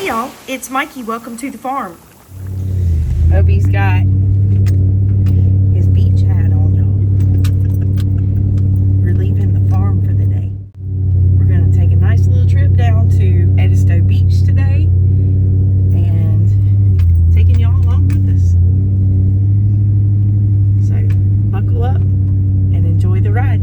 y'all, it's Mikey. Welcome to the farm. Hubby's got his beach hat on, y'all. We're leaving the farm for the day. We're going to take a nice little trip down to Edisto Beach today and taking y'all along with us. So buckle up and enjoy the ride.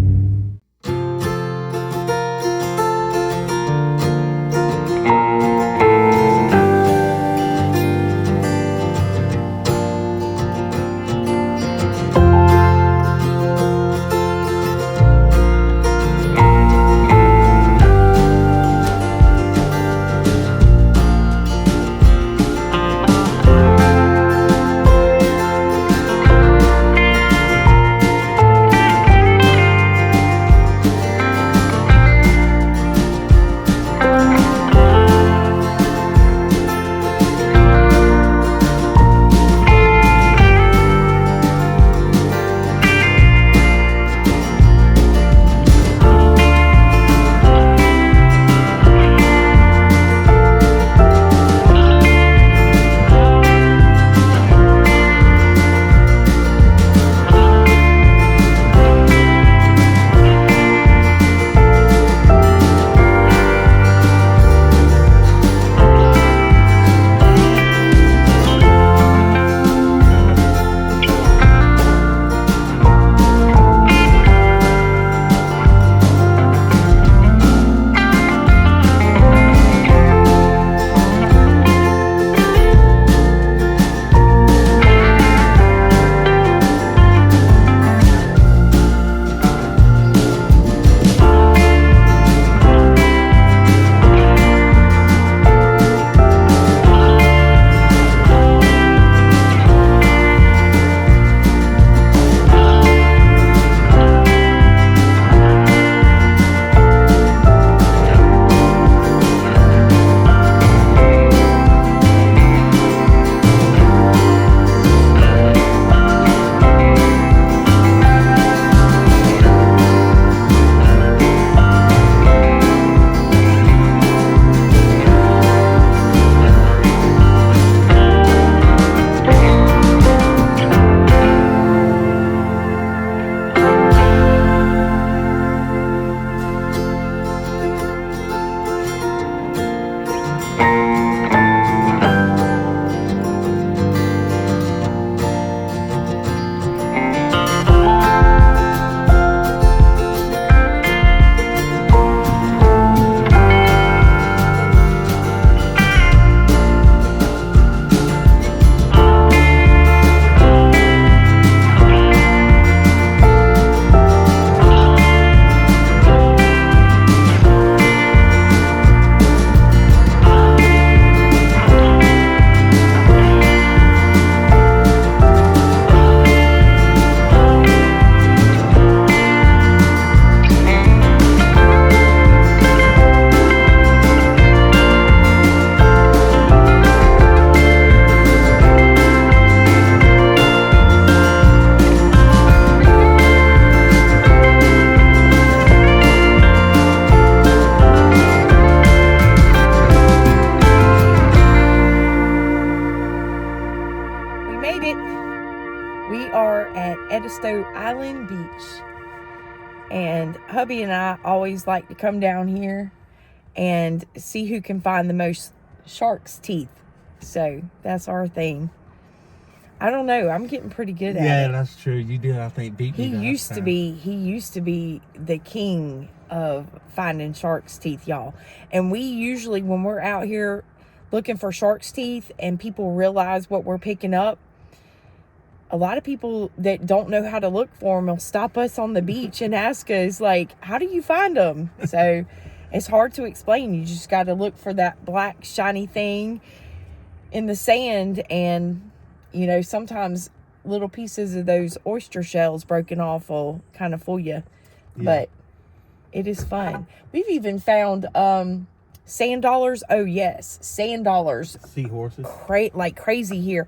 We are at Edisto Island Beach, and hubby and I always like to come down here and see who can find the most shark's teeth. So that's our thing. I don't know. I'm getting pretty good at it. Yeah, that's true. You did, I think, beat me. He used to be the king of finding shark's teeth, y'all. And we usually, when we're out here looking for shark's teeth and people realize what we're picking up, a lot of people that don't know how to look for them will stop us on the beach and ask us, like, how do you find them? So it's hard to explain. You just got to look for that black shiny thing in the sand, and you know, sometimes little pieces of those oyster shells broken off will kind of fool you. Yeah. But it is fun. We've even found sand dollars. Oh yes, sand dollars. Seahorses. Like crazy here.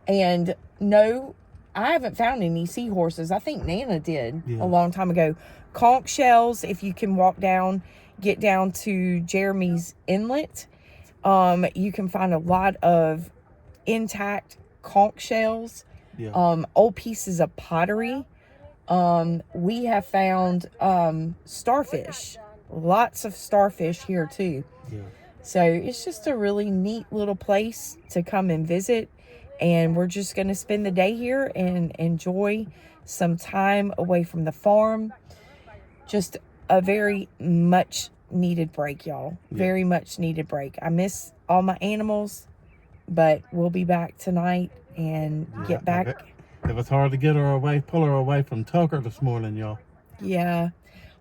And no, I haven't found any seahorses. I think Nana did a long time ago. Conch shells, if you can walk down, get down to Jeremy's Inlet. You can find a lot of intact conch shells, old pieces of pottery. We have found starfish, lots of starfish here too. Yeah. So it's just a really neat little place to come and visit. And we're just going to spend the day here and enjoy some time away from the farm. Just a very much needed break, y'all. Yeah. Very much needed break. I miss all my animals, but we'll be back tonight and get back. It was hard to get her away, pull her away from Tucker this morning, y'all. Yeah.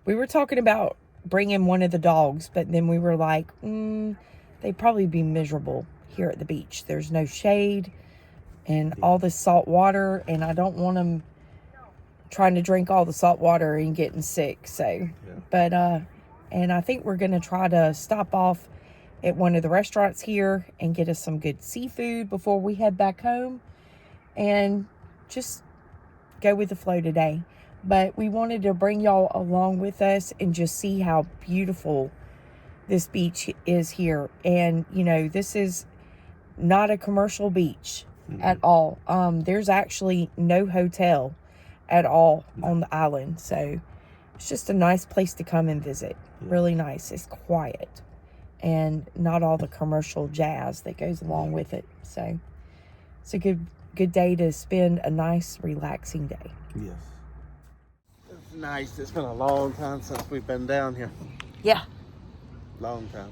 We were talking about bringing one of the dogs, but then we were like, they'd probably be miserable here at the beach. There's no shade and all this salt water, and I don't want them trying to drink all the salt water and getting sick. So, but, and I think we're going to try to stop off at one of the restaurants here and get us some good seafood before we head back home and just go with the flow today. But we wanted to bring y'all along with us and just see how beautiful this beach is here. And, you know, this is not a commercial beach at all. There's actually no hotel at all on the island. So it's just a nice place to come and visit. Really nice. It's quiet and not all the commercial jazz that goes along with it. So it's a good day to spend a nice, relaxing day. Yes. It's nice. It's been a long time since we've been down here. Yeah. Long time.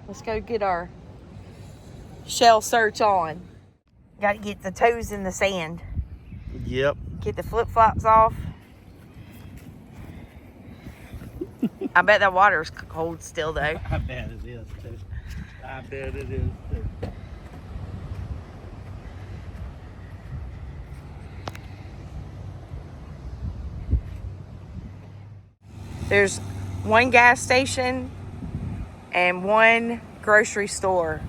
Let's go get our shell search on. Got to get the toes in the sand. Yep. Get the flip-flops off. I bet that water's cold still, though. I bet it is, too. I bet it is, too. There's one gas station and one grocery store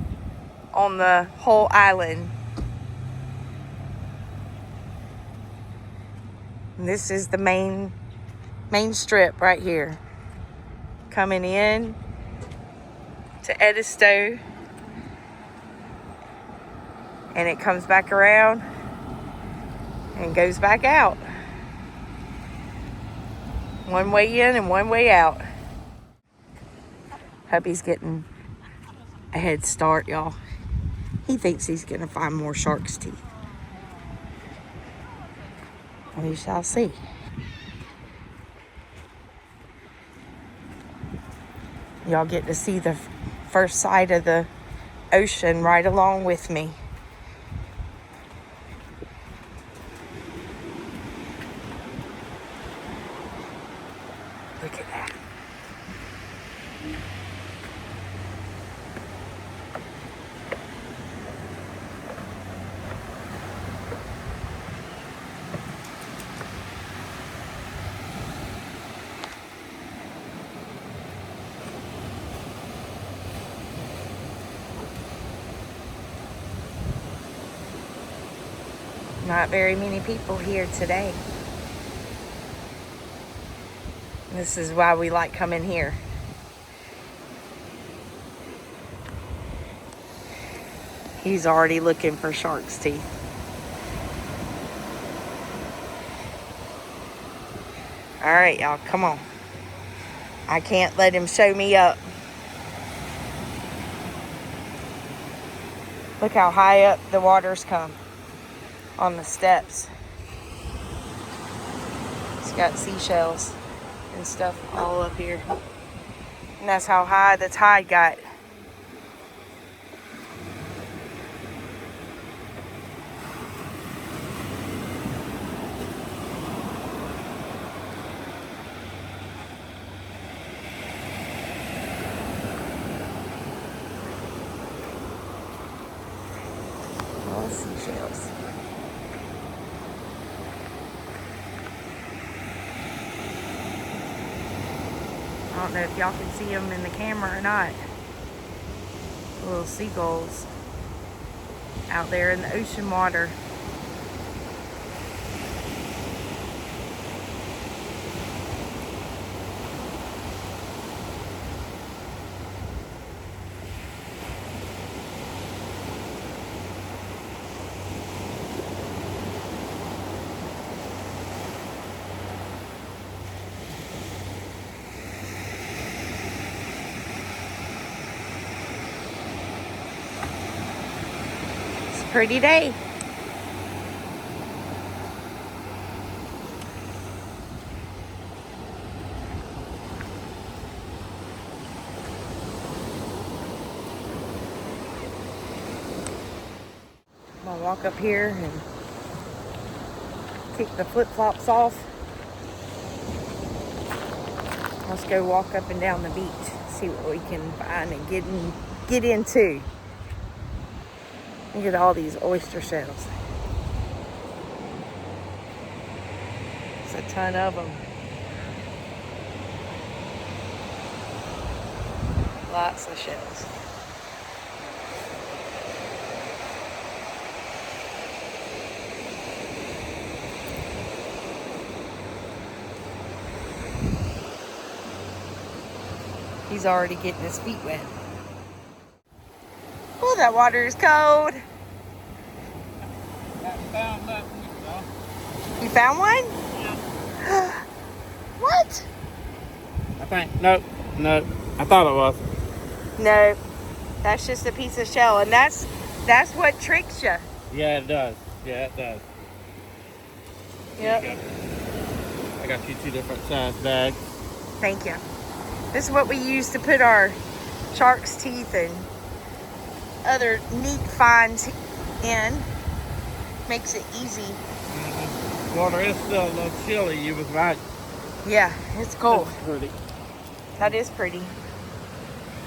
on the whole island. And this is the main strip right here. Coming in to Edisto. And it comes back around and goes back out. One way in and one way out. Hubby's getting a head start, y'all. He thinks he's gonna find more shark's teeth. We shall see. Y'all get to see the first sight of the ocean right along with me. Look at that. Not very many people here today. This is why we like coming here. He's already looking for shark's teeth. All right, y'all, come on. I can't let him show me up. Look how high up the water's come on the steps. It's got seashells and stuff all up here. And that's how high the tide got. All seashells. I don't know if y'all can see them in the camera or not. Little seagulls out there in the ocean water. Pretty day. I'm gonna walk up here and kick the flip-flops off. Let's go walk up and down the beach, see what we can find and get into. Look at all these oyster shells. There's a ton of them. Lots of shells. He's already getting his feet wet. Oh, that water is cold. You found one? Yeah. What? I think, nope. I thought it was. No, that's just a piece of shell, and that's what tricks you. Yeah, it does. Yeah, it does. Yep. I got you 2 different size bags. Thank you. This is what we use to put our shark's teeth and other neat finds in. Makes it easy. Mm-hmm. Water is still a little chilly. You was right. Yeah, it's cold. That's pretty. That is pretty.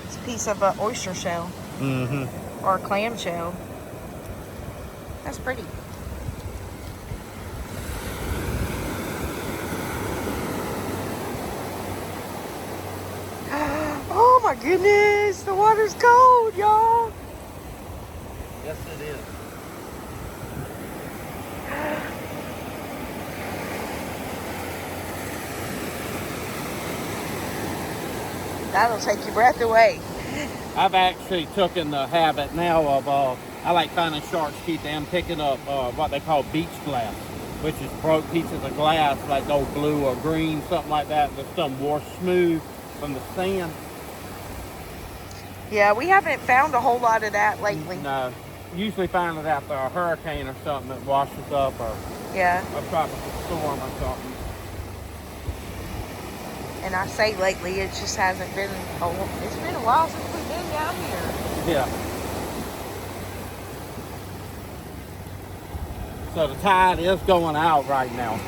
It's a piece of an oyster shell. Mm-hmm. Or a clam shell. That's pretty. Oh my goodness, the water's cold, y'all. Yes, it is. That'll take your breath away. I've actually taken the habit now of, I like finding shark's teeth and picking up what they call beach glass, which is broke pieces of glass, like old blue or green, something like that, that's done washed smooth from the sand. Yeah, we haven't found a whole lot of that lately. No, usually find it after a hurricane or something that washes up, or Yeah. a tropical storm or something. And I say lately, it just hasn't been, it's been a while since we've been down here. Yeah. So the tide is going out right now.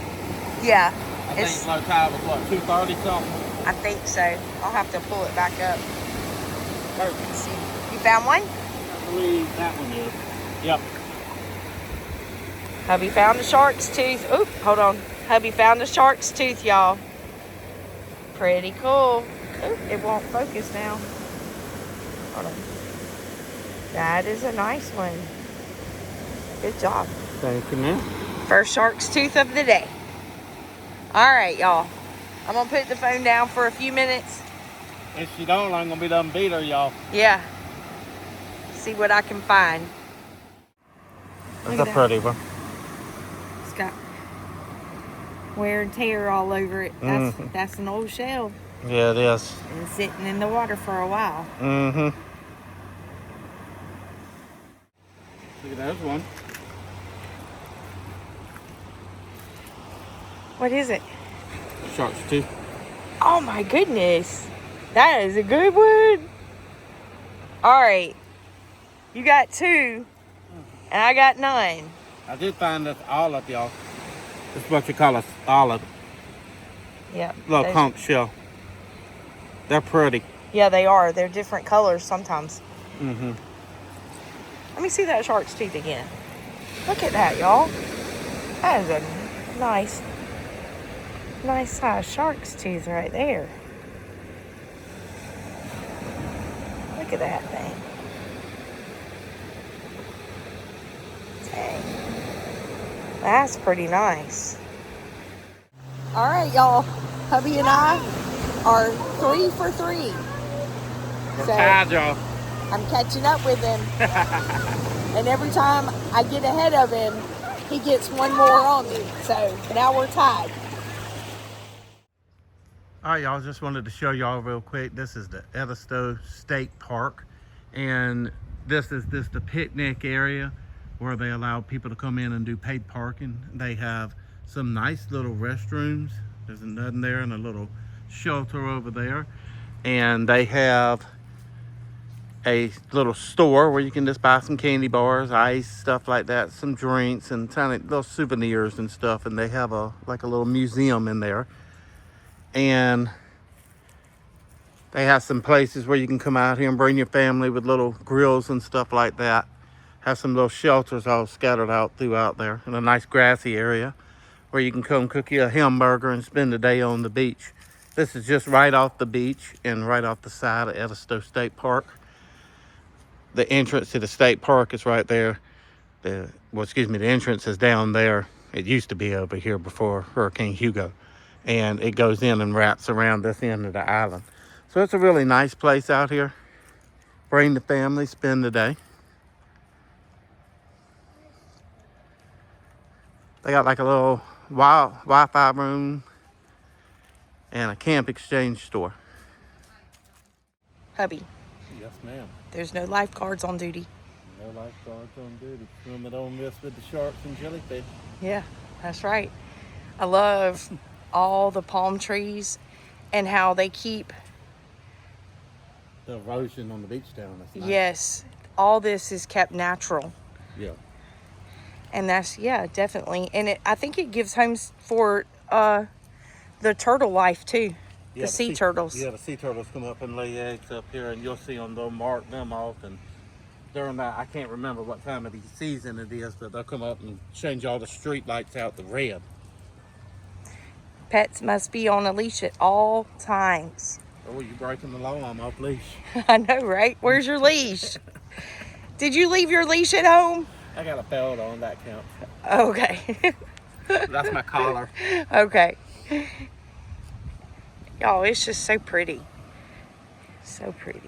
Yeah. I think low tide was what, 2:30 something? I think so. I'll have to pull it back up. Let's see. You found one? I believe that one is. Yep. Hubby found a shark's tooth. Oop, hold on. Hubby found a shark's tooth, y'all. Pretty cool. Oop, it won't focus now. Hold on. That is a nice one. Good job. Thank you, man. First shark's tooth of the day. All right, y'all. I'm going to put the phone down for a few minutes. If she don't, I'm going to be done beat her, y'all. Yeah. See what I can find. That's a pretty one. It's got wear and tear all over it. That's an old shell. Yeah, it is. Been sitting in the water for a while. Mm-hmm. Look at that one. What is it? Shark's tooth. Oh my goodness. That is a good one. All right. You got 2 and I got none. I did find this olive, y'all. This is what you call a olive. Yep. Little conch shell. They're pretty. Yeah, they are. They're different colors sometimes. Mm-hmm. Let me see that shark's tooth again. Look at that, y'all. That is a nice size shark's tooth right there. Look at that thing. Dang. That's pretty nice. All right, y'all. Hubby and I are 3 for 3. We're tired, y'all. I'm catching up with him. And every time I get ahead of him, he gets one more on me. So now we're tied. All right, y'all, just wanted to show y'all real quick. This is the Edisto State Park. And this is the picnic area. where they allow people to come in and do paid parking. They have some nice little restrooms. There's nothing there, and a little shelter over there. And they have a little store where you can just buy some candy bars, ice, stuff like that, some drinks and tiny little souvenirs and stuff. And they have a little museum in there. And they have some places where you can come out here and bring your family with little grills and stuff like that. Have some little shelters all scattered out throughout there, in a nice grassy area where you can come cook you a hamburger and spend the day on the beach. This is just right off the beach and right off the side of Edisto State Park. The entrance to the state park is right there. The entrance is down there. It used to be over here before Hurricane Hugo. And it goes in and wraps around this end of the island. So it's a really nice place out here. Bring the family, spend the day. They got like a little Wi-Fi room and a camp exchange store. Hubby, Yes, ma'am. there's no lifeguards on duty. No lifeguards on duty. Swimming on this with the sharks and jellyfish. Yeah, that's right. I love all the palm trees and how they keep, The erosion on the beach down. That's nice. yes, all this is kept natural. Yeah. And that's, yeah, definitely. And I think it gives homes for the turtle life too. Yeah, the sea turtles. Yeah, the sea turtles come up and lay eggs up here, and you'll see them. They'll mark them off, and during that, I can't remember what time of the season it is, but they'll come up and change all the street lights out to red. Pets must be on a leash at all times. Oh, you breaking the law? I'm off leash. I know, right? Where's your leash? Did you leave your leash at home? I got a belt on, that counts. Okay. That's my collar. Okay. Y'all, it's just so pretty. So pretty.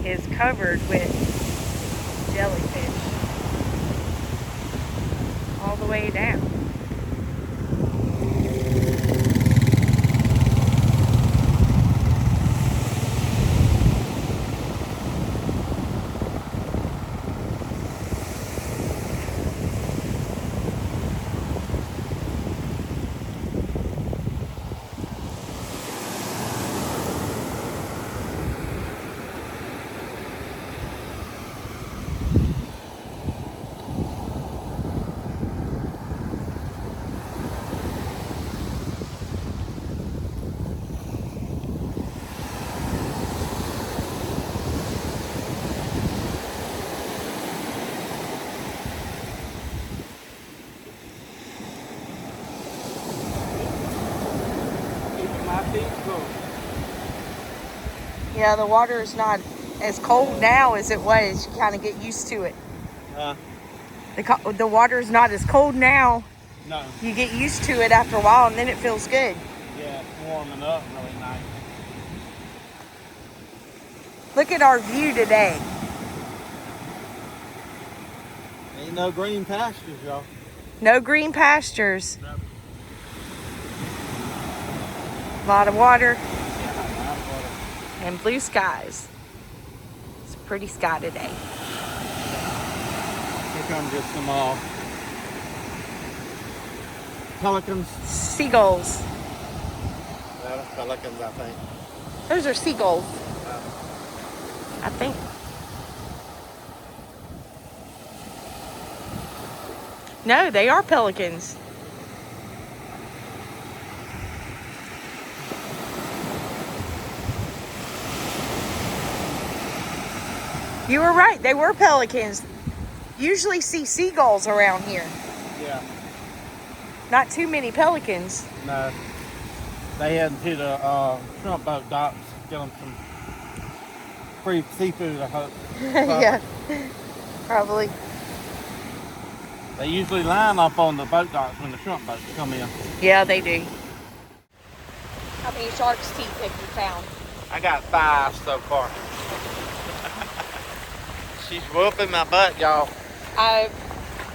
Is covered with jellyfish all the way down. Yeah, the water is not as cold now as it was. You kind of get used to it. The water is not as cold now. No. You get used to it after a while, and then it feels good. Yeah, it's warming up really nice. Look at our view today. Ain't no green pastures, y'all. No green pastures. No. A lot of water Yeah, a lot of water. and blue skies. It's a pretty sky today. Here comes just some pelicans. Seagulls. That's pelicans, I think. Those are seagulls, I think. No, they are pelicans. You were right. They were pelicans. Usually see seagulls around here. Yeah. Not too many pelicans. No. They heading to the shrimp boat docks. Get them some free seafood, I hope. Yeah, probably. They usually line up on the boat docks when the shrimp boats come in. Yeah, they do. How many shark's teeth have you found? I got 5 so far. She's whooping my butt, y'all. I've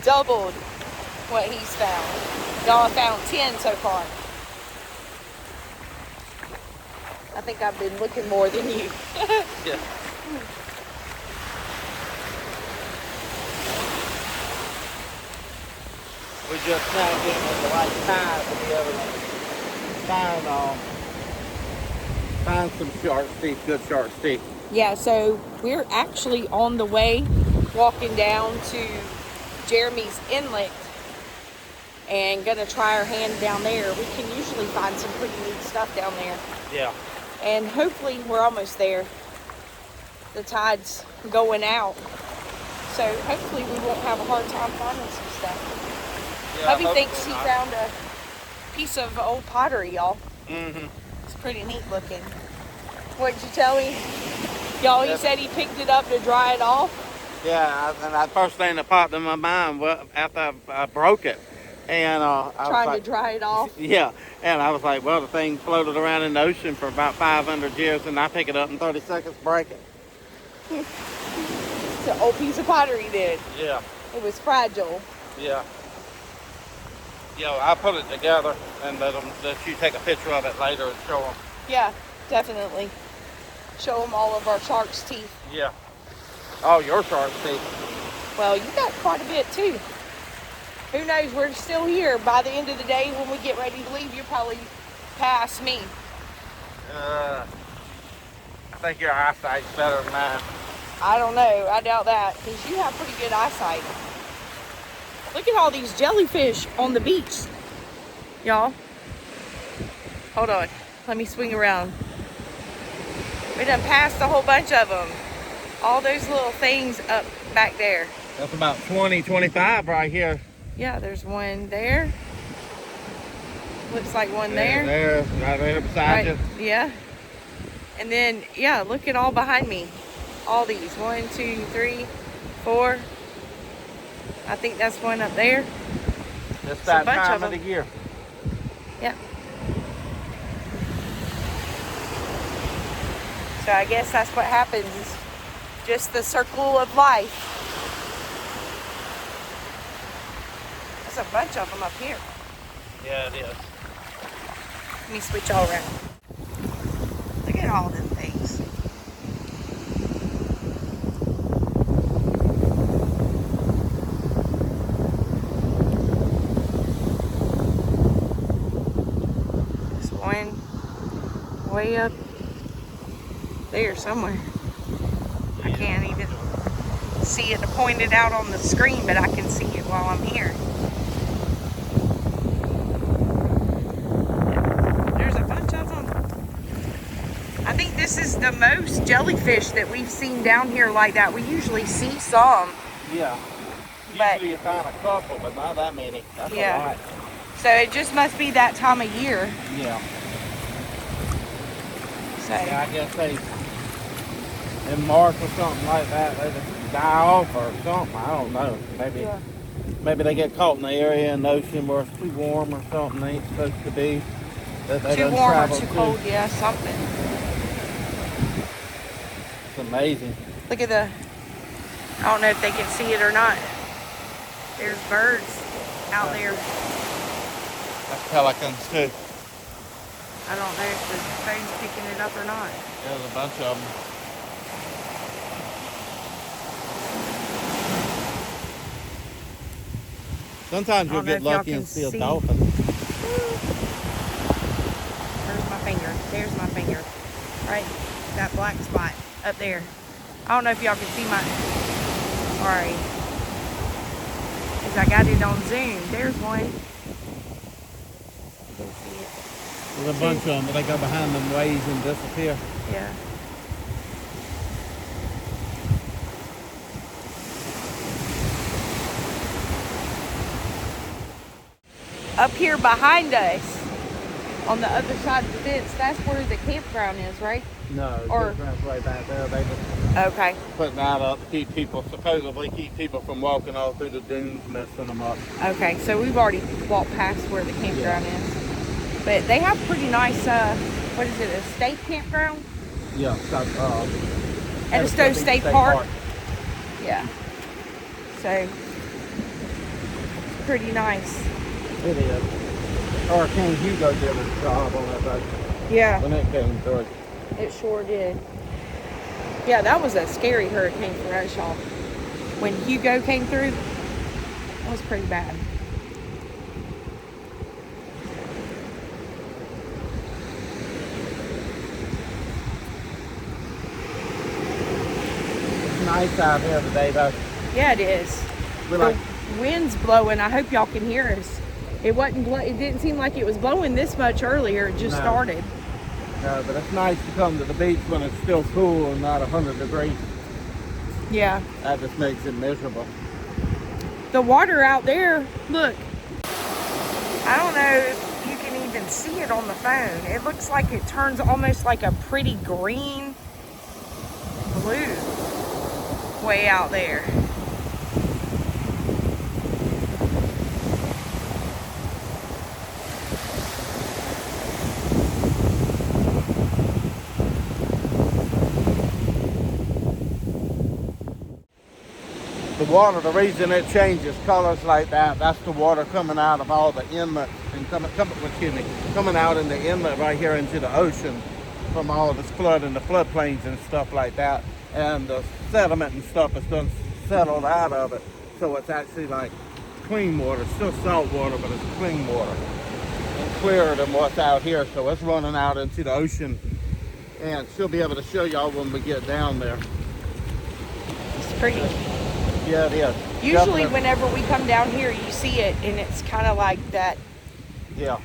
doubled what he's found. Y'all have found 10 so far. I think I've been looking more than you. Yeah. We just now getting at the right time to be able to find some shark's teeth, good shark's teeth. Yeah, so we're actually on the way walking down to Jeremy's Inlet and gonna try our hand down there. We can usually find some pretty neat stuff down there. Yeah. And hopefully we're almost there. The tide's going out. So hopefully we won't have a hard time finding some stuff. Yeah, Hubby thinks he not. found a piece of old pottery, y'all. Mm-hmm. It's pretty neat looking. What'd you tell me? Y'all, he Yep. said he picked it up to dry it off. Yeah, and the first thing that popped in my mind was after I broke it. And I was Trying like, to dry it off. Yeah, and I was like, well, the thing floated around in the ocean for about 500 years, and I pick it up in 30 seconds, break it. It's an old piece of pottery then. Yeah, It was fragile. yeah. Yeah, I put it together and let you take a picture of it later and show them. Yeah, definitely. Show them all of our shark's teeth. Yeah. Oh, your shark's teeth. Well, you got quite a bit too. Who knows? We're still here. By the end of the day, when we get ready to leave, you'll probably pass me. I think your eyesight's better than mine. I don't know. I doubt that because you have pretty good eyesight. Look at all these jellyfish on the beach, y'all. Hold on. Let me swing around. We done passed a whole bunch of them. All those little things up back there. That's about 20, 25 right here. Yeah, there's one there. Looks like one there. There, right there beside you. Yeah. And then, yeah, look at all behind me. All these. 1, 2, 3, 4. I think that's one up there. It's a that bunch time of of the them. year. Yeah. So I guess that's what happens. It's just the circle of life. There's a bunch of them up here. Yeah, it is. Let me switch all around. Look at all them things. There's one way up there somewhere. I can't even see it pointed out on the screen, but I can see it while I'm here. There's a bunch of them. I think this is the most jellyfish that we've seen down here like that. We usually see some. Yeah. But- Usually you find a couple, but not that many. That's Yeah. a lot. So it just must be that time of year. Yeah. So Yeah, I guess they in March or something like that, they just die off or something. I don't know. Maybe they get caught in the area in the ocean where it's too warm or something they ain't supposed to be. That they Too don't warm or travel too to. cold, yeah, something. It's amazing. Look at the, I don't know if they can see it or not. There's birds out there. That's pelicans too. I don't know if the phone's picking it up or not. Yeah, there's a bunch of them. Sometimes you'll get lucky and see a dolphin. There's my finger. There's my finger. Right, that black spot up there. I don't know if y'all can see my, sorry. Because I got it on Zoom. There's one. There's a bunch of them, but they go behind them waves and disappear. Yeah. Up here behind us, on the other side of the fence, that's where the campground is, right? No, Or campground's right back there. They just okay. putting that up to keep people, supposedly keep people from walking all through the dunes, messing them up. Okay, so we've already walked past where the campground is. But they have pretty nice, what is it, a state campground? Yeah, Edisto State Park. Yeah. So, it's pretty nice. It is. Hurricane Hugo did a job on that boat. Yeah. When it came through. It sure did. Yeah, that was a scary hurricane for us, y'all. When Hugo came through, that was pretty bad. It's nice out here today, though. Yeah, it is. The wind's blowing. I hope y'all can hear us. It wasn't. It didn't seem like it was blowing this much earlier. It just started. No, but it's nice to come to the beach when it's still cool and not 100 degrees. Yeah. That just makes it miserable. The water out there, look. I don't know if you can even see it on the phone. It looks like it turns almost like a pretty green blue way out there. The water, the reason it changes colors like that, that's the water coming out of all the inlets and coming out in the inlet right here into the ocean from all of this flood and the floodplains and stuff like that. And the sediment and stuff is done settled out of it. So it's actually like clean water, still salt water, but it's clean water. And clearer than what's out here. So it's running out into the ocean. And she'll be able to show y'all when we get down there. It's pretty. Yeah, it is. Usually Definitely. whenever we come down here, you see it, and it's kind of like that Yeah.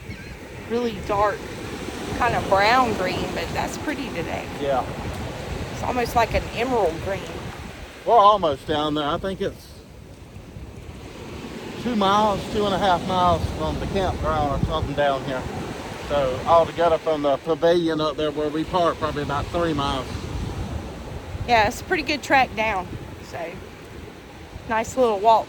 really dark, kind of brown green, but that's pretty today. Yeah. It's almost like an emerald green. We're almost down there. I think it's 2 miles, 2.5 miles from the campground or something down here. So altogether from the pavilion up there where we park, probably about 3 miles. Yeah, it's a pretty good track down. So, nice little walk.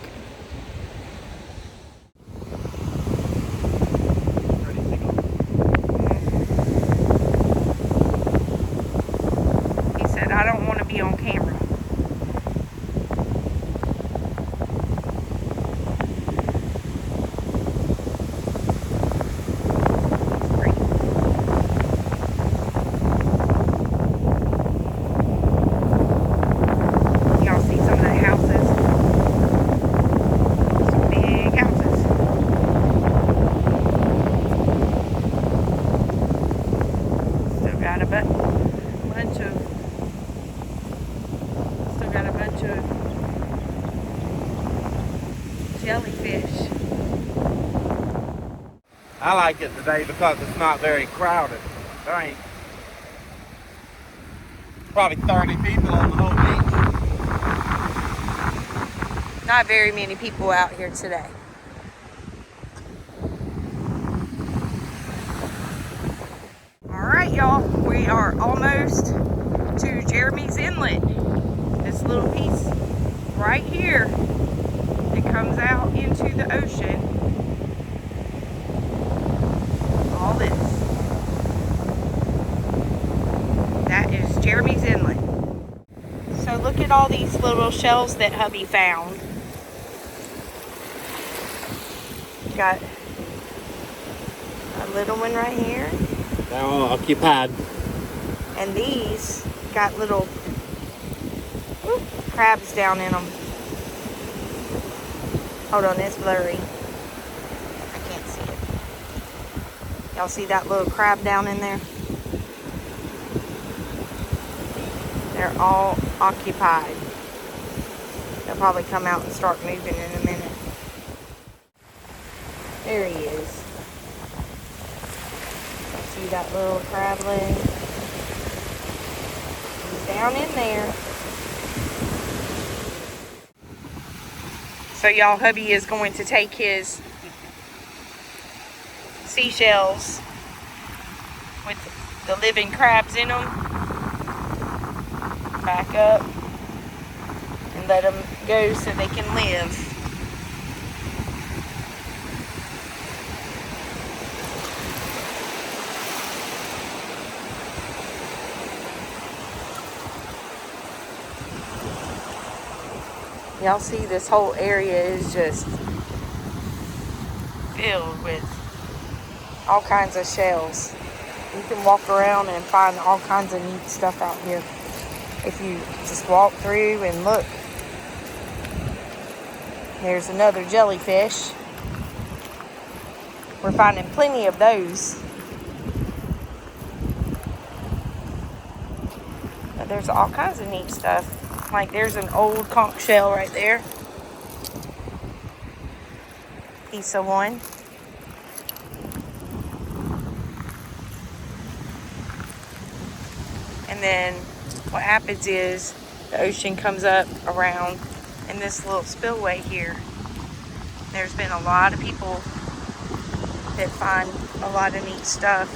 He said, I don't want to be on camera. Y'all see some of the houses? Some big houses. Still got a bunch of jellyfish. I like it today because it's not very crowded. There ain't probably 30 people on the whole beach. Not very many people out here today. All right, y'all. We are almost to Jeremy's Inlet. This little piece right here that comes out into the ocean. All this. That is Jeremy's Inlet. So look at all these little shells that hubby found. Got a little one right here. They're all occupied. And these got little crabs down in them. Hold on, it's blurry. I can't see it. Y'all see that little crab down in there? They're all occupied. They'll probably come out and start moving in a minute. There he is. See that little crab leg? He's down in there. So y'all, hubby is going to take his seashells with the living crabs in them back up and let them go so they can live. Y'all see this whole area is just filled with all kinds of shells. You can walk around and find all kinds of neat stuff out here if you just walk through and look. There's another jellyfish. We're finding plenty of those. But there's all kinds of neat stuff. Like there's an old conch shell right there. Piece of one. And then what happens is the ocean comes up around in this little spillway here. There's been a lot of people that find a lot of neat stuff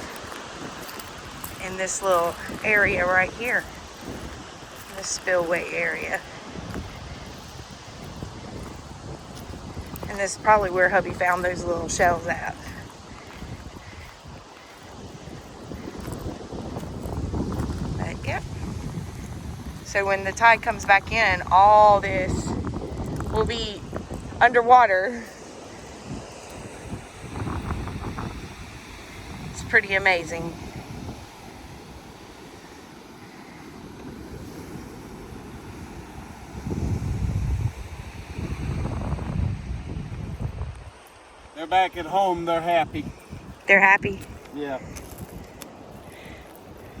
in this little area right here. The spillway area. And this is probably where hubby found those little shells at. But yep. So when the tide comes back in, all this will be underwater. It's pretty amazing. They're back at home. They're happy. They're happy? Yeah.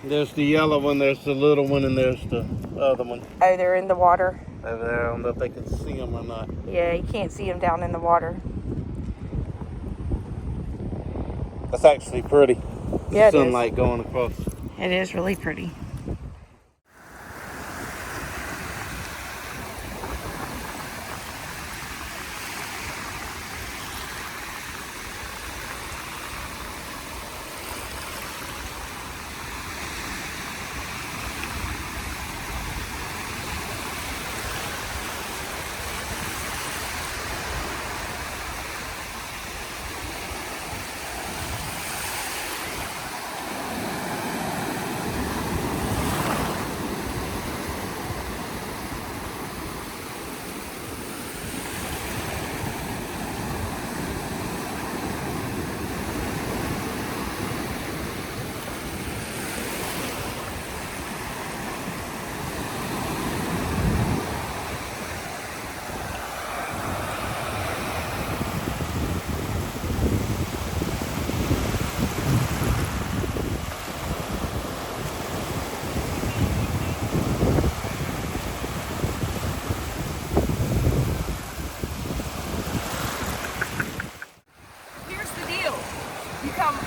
There's the yellow one, there's the little one, and there's the other one. Oh, they're in the water? I don't know if they can see them or not. Yeah, you can't see them down in the water. That's actually pretty. Yeah, it is. Sunlight going across. It is really pretty.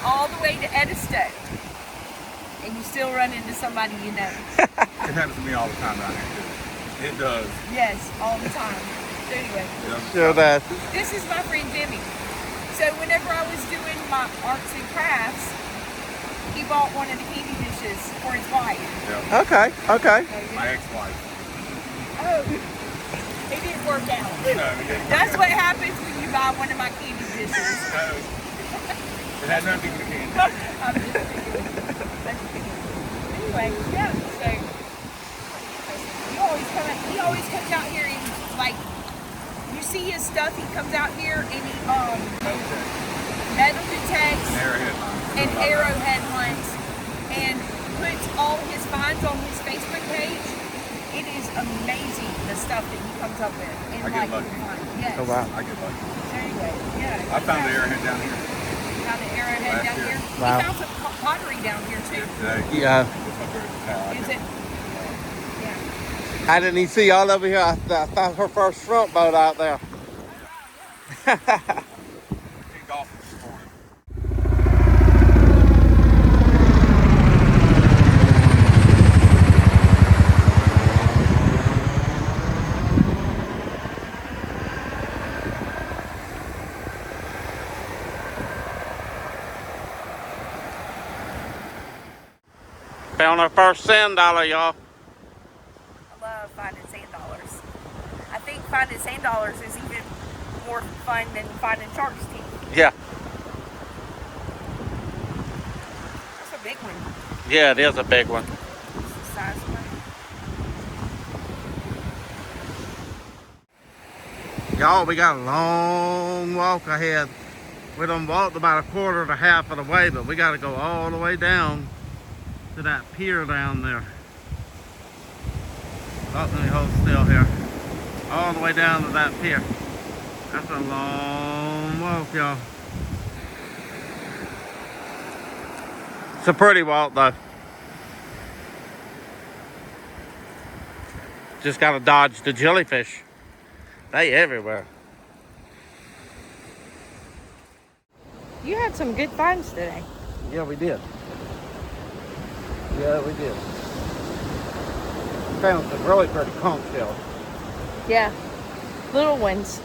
All the way to Edisto, and you still run into somebody you know. It happens to me all the time down here too. It does. Yes, all the time. So anyway, Show that. this is my friend Jimmy. So whenever I was doing my arts and crafts, He bought one of the candy dishes for his wife. Yeah. Okay, okay. My ex-wife. Oh, it didn't work out. No, it didn't. That's what happens when you buy one of my candy dishes. It had nothing to do with candy. I'm just kidding. That's kidding. Anyway, yeah, so he always comes out here and like, you see his stuff, he comes out here and he metal detects and arrowhead hunts and puts all his finds on his Facebook page. It is amazing the stuff that he comes up with. And I get lucky. Yes. Oh, wow. I get lucky. There you go. Yeah. I found the arrowhead down here. Found the arrowhead Last down year. here. Wow. We found some pottery down here too. Today. Yeah. Is it? Yeah. I didn't even see y'all over here. I thought her first front boat out there. King golfing this morning. Found our first sand dollar, y'all. I love finding sand dollars. I think finding sand dollars is even more fun than finding shark's teeth. Yeah. That's a big one. Yeah, it is a big one. It's the size one. Y'all, we got a long walk ahead. We done walked about a quarter to half of the way, but we got to go all the way down to that pier down there. Oh, let me hold still here. All the way down to that pier. That's a long walk, y'all. It's a pretty walk, though. Just got to dodge the jellyfish. They everywhere. You had some good finds today. Yeah, we did. Yeah, we did. Found some really pretty conch shells. Yeah. Little ones.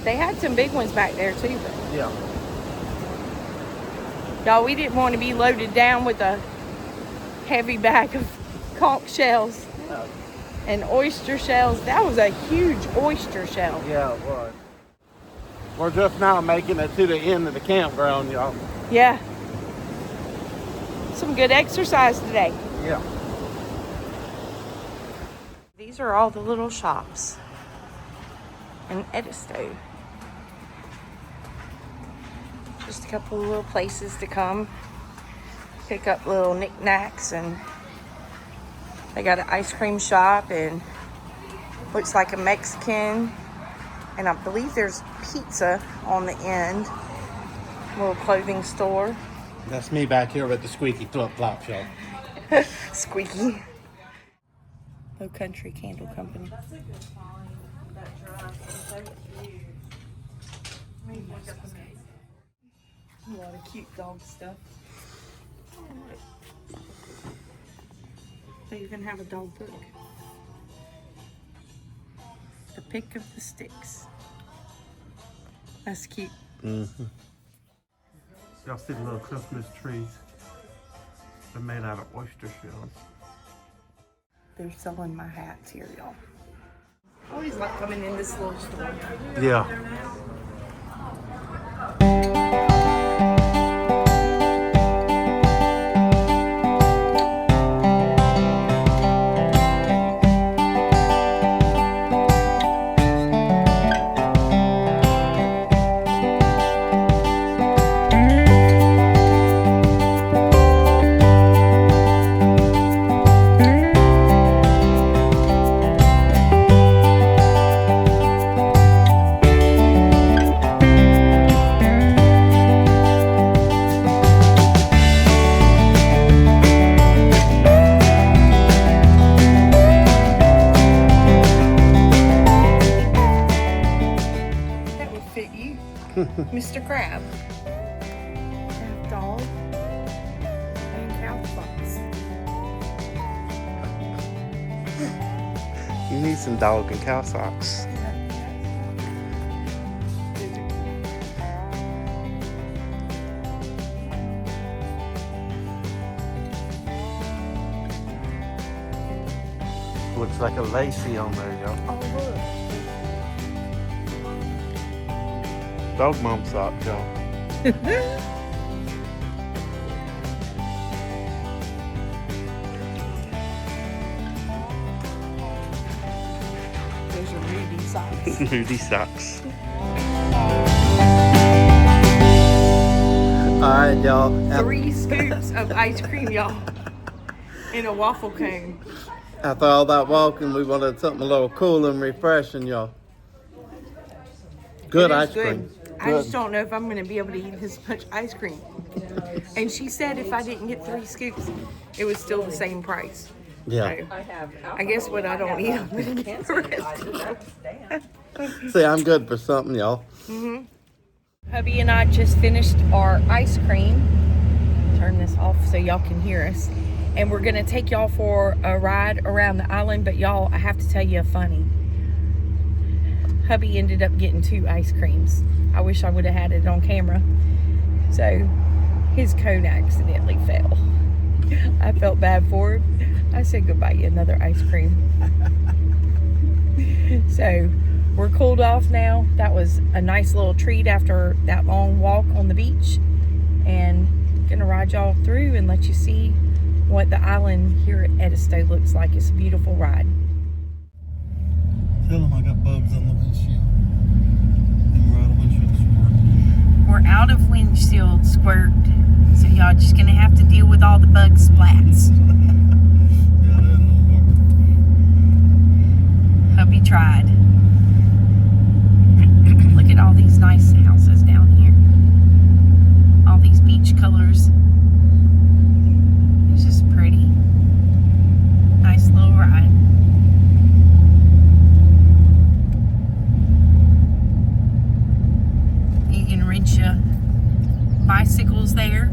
They had some big ones back there too, but Yeah. y'all, we didn't want to be loaded down with a heavy bag of conch shells and oyster shells. That was a huge oyster shell. Yeah, it was. We're just now making it to the end of the campground, y'all. Yeah. Some good exercise today. Yeah. These are all the little shops in Edisto. Just a couple of little places to come pick up little knickknacks, and they got an ice cream shop and looks like a Mexican, and I believe there's pizza on the end. Little clothing store. That's me back here with the squeaky flip-flop shop. Squeaky. Low Country Candle Company. A lot of cute dog stuff. They even have a dog book. The Pick of the Sticks. That's cute. Mm-hmm. Y'all see the little Christmas trees? They're made out of oyster shells. They're selling my hats here, y'all. I always like coming in this little store. Yeah. Mr. Crab. Crab dog and cow fox. You need some dog and cow socks. Looks like a lacy on there, y'all. Oh, look. Dog mom sock, y'all. Those are Rudy socks. Rudy socks. Alright, y'all. 3 scoops of ice cream, y'all. In a waffle cone. After all that walking, we wanted something a little cool and refreshing, y'all. Good It is ice cream. I just don't know if I'm going to be able to eat this much ice cream. And she said if I didn't get 3 scoops, it was still the same price. Yeah. So, I guess what I don't eat, I'm going to get the rest of them. See, I'm good for something, y'all. Hubby and I just finished our ice cream. Turn this off so y'all can hear us. And we're going to take y'all for a ride around the island. But y'all, I have to tell you a funny. Hubby ended up getting 2 ice creams. I wish I would have had it on camera. So his cone accidentally fell. I felt bad for him. I said goodbye, another ice cream. So we're cooled off now. That was a nice little treat after that long walk on the beach. And gonna ride y'all through and let you see what the island here at Edisto looks like. It's a beautiful ride. Tell them I got bugs on the windshield. And we're out of windshield squirt. We're out of windshield squirt, so y'all just gonna have to deal with all the bug splats. Yeah, that ain't no more. Hubby tried. Look at all these nice houses down here. All these beach colors. It's just pretty. Nice little ride. You can rent your bicycles there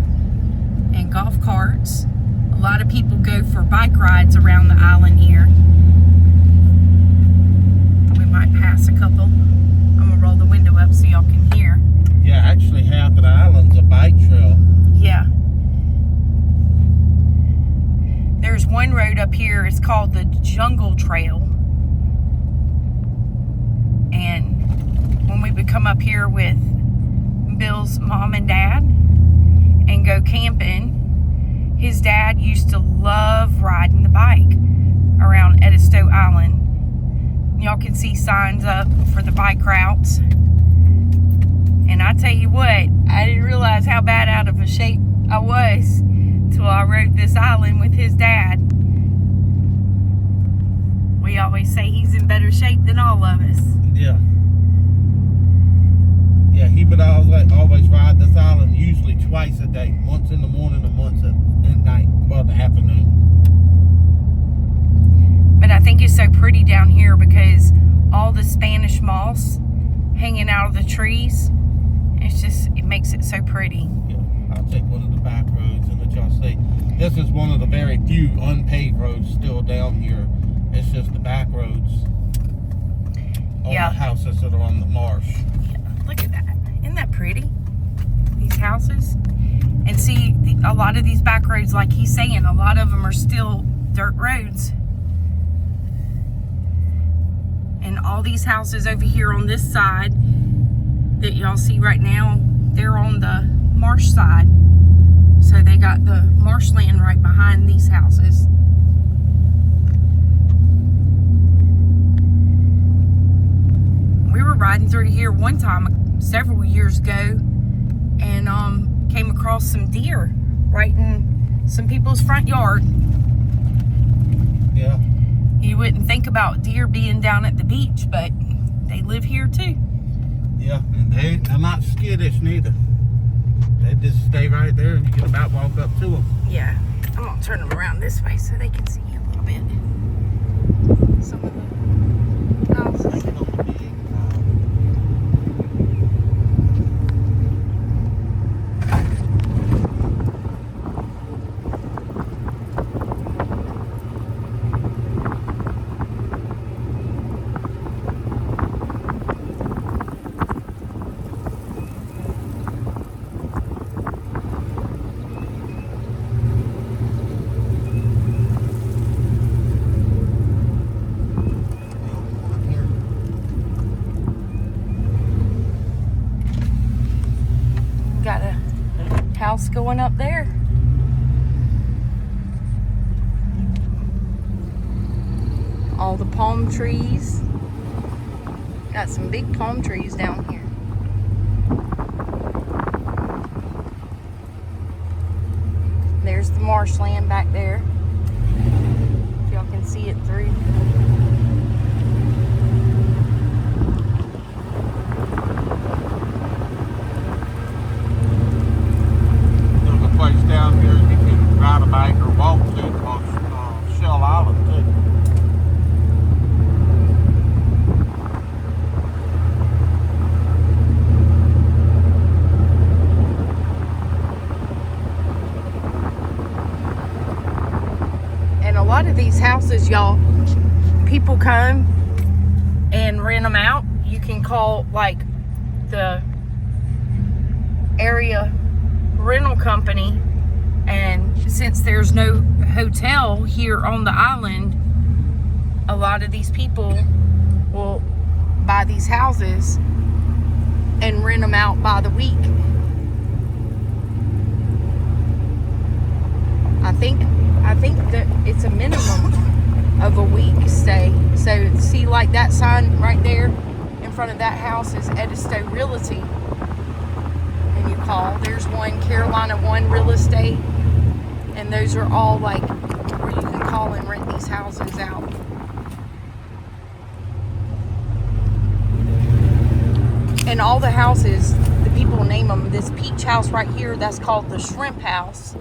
and golf carts. A lot of people go for bike rides around the island here. We might pass a couple. I'm gonna roll the window up so y'all can hear. Yeah, actually half of the island's a bike trail. Yeah. There's one road up here, it's called the Jungle Trail. And when we would come up here with Bill's mom and dad and go camping, his dad used to love riding the bike around Edisto Island. Y'all can see signs up for the bike routes. And I tell you what, I didn't realize how bad out of a shape I was till I rode this island with his dad. We always say he's in better shape than all of us. Yeah. Yeah, he would always ride this island usually twice a day. Once in the morning and once at night, well, the afternoon. But I think it's so pretty down here because all the Spanish moss hanging out of the trees, it makes it so pretty. Yeah, I'll take one of the back roads and let y'all see. This is one of the very few unpaved roads still down here. It's just the back roads. All Yeah. the houses that are on the marsh. Yeah, look at that. Isn't that pretty? These houses. And see, a lot of these back roads, like he's saying, a lot of them are still dirt roads. And all these houses over here on this side that y'all see right now, they're on the marsh side. So they got the marshland right behind these houses. We were riding through here one time several years ago and came across some deer right in some people's front yard. Yeah. You wouldn't think about deer being down at the beach, but they live here too. Yeah, and they're not skittish neither. They just stay right there and you can about walk up to them. Yeah, I'm gonna turn them around this way so they can see a little bit. Some of the houses. going up there. All the palm trees. Got some big palm trees down here. There's the marshland back there. If y'all can see it through. There's a place down here you can ride a bike or walk to called Shell Island too. A lot of these houses, y'all, people come and rent them out. You can call like the area rental company, and since there's no hotel here on the island, a lot of these people will buy these houses and rent them out by the week. I think that it's a minimum of a week stay. So see, like that sign right there in front of that house is Edisto Realty. And you call. There's one, Carolina One Real Estate. And those are all like where you can call and rent these houses out. And all the houses, the people name them. This peach house right here, that's called the Shrimp House.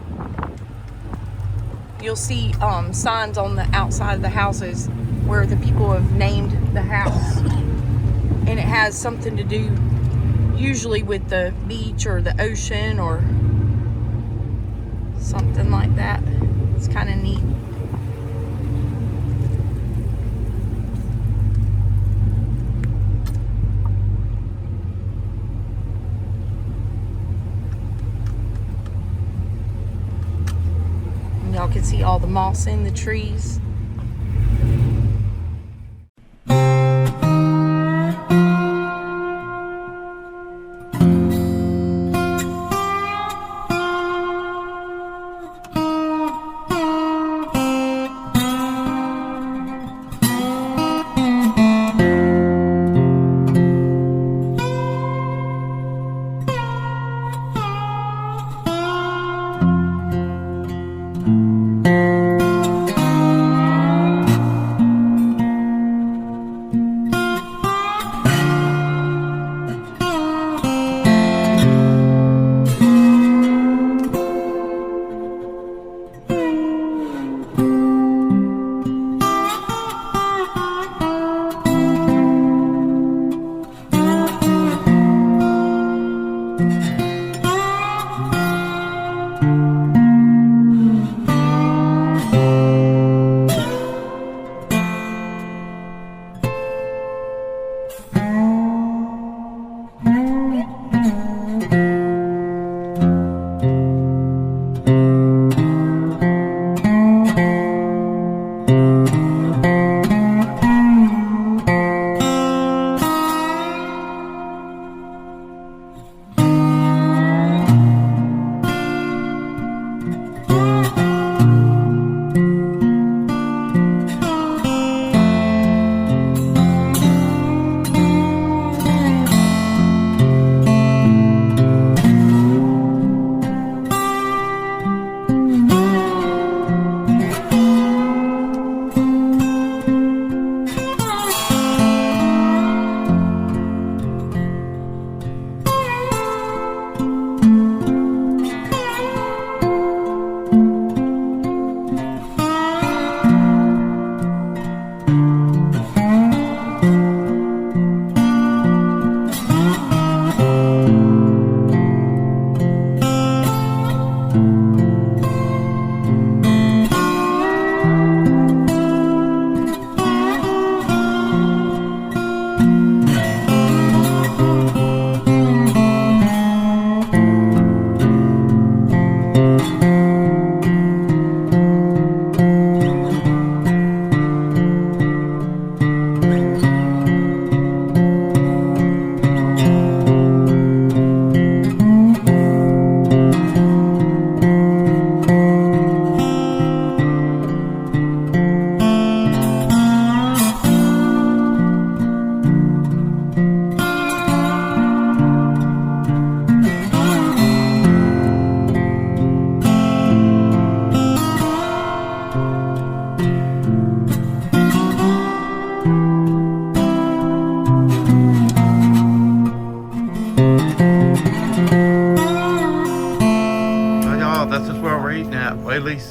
You'll see signs on the outside of the houses where the people have named the house. And it has something to do usually with the beach or the ocean or something like that. It's kind of neat. Y'all can see all the moss in the trees.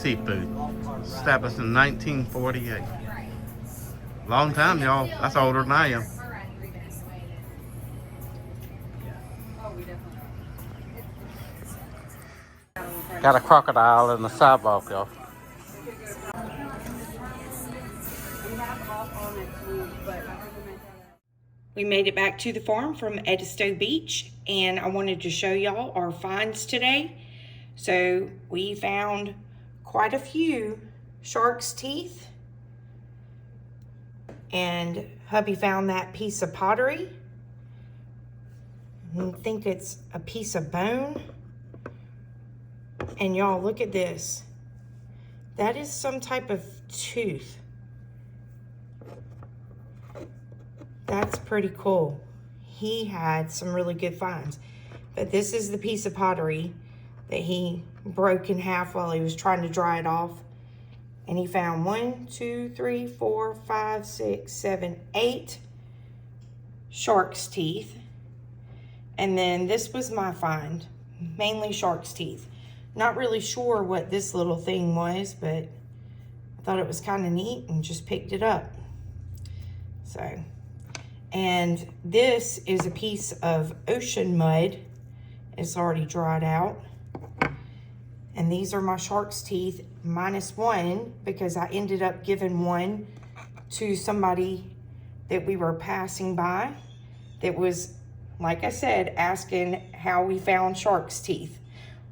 seafood. Established in 1948. Long time, y'all. That's older than I am. Got a crocodile in the sidewalk, y'all. We made it back to the farm from Edisto Beach, and I wanted to show y'all our finds today. So we found quite a few shark's teeth, and hubby found that piece of pottery. I think it's a piece of bone. And y'all, look at this. That is some type of tooth. That's pretty cool. He had some really good finds. But this is the piece of pottery that he broke in half while he was trying to dry it off. And he found 1, 2, 3, 4, 5, 6, 7, 8 shark's teeth. And then this was my find, mainly shark's teeth. Not really sure what this little thing was, but I thought it was kind of neat and just picked it up. So, and this is a piece of ocean mud. It's already dried out. And these are my shark's teeth, -1, because I ended up giving one to somebody that we were passing by that was, like I said, asking how we found shark's teeth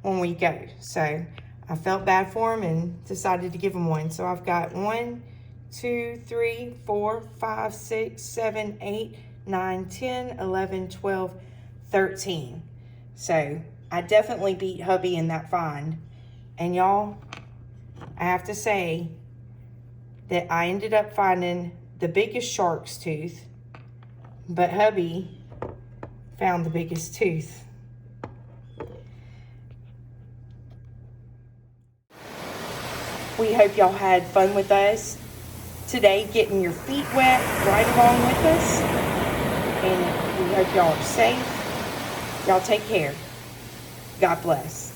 when we go. So I felt bad for him and decided to give him one. So I've got 1, 2, 3, 4, 5, 6, 7, 8, 9, 10, 11, 12, 13. So I definitely beat hubby in that find. And y'all, I have to say that I ended up finding the biggest shark's tooth, but hubby found the biggest tooth. We hope y'all had fun with us today, getting your feet wet right along with us. And we hope y'all are safe. Y'all take care. God bless.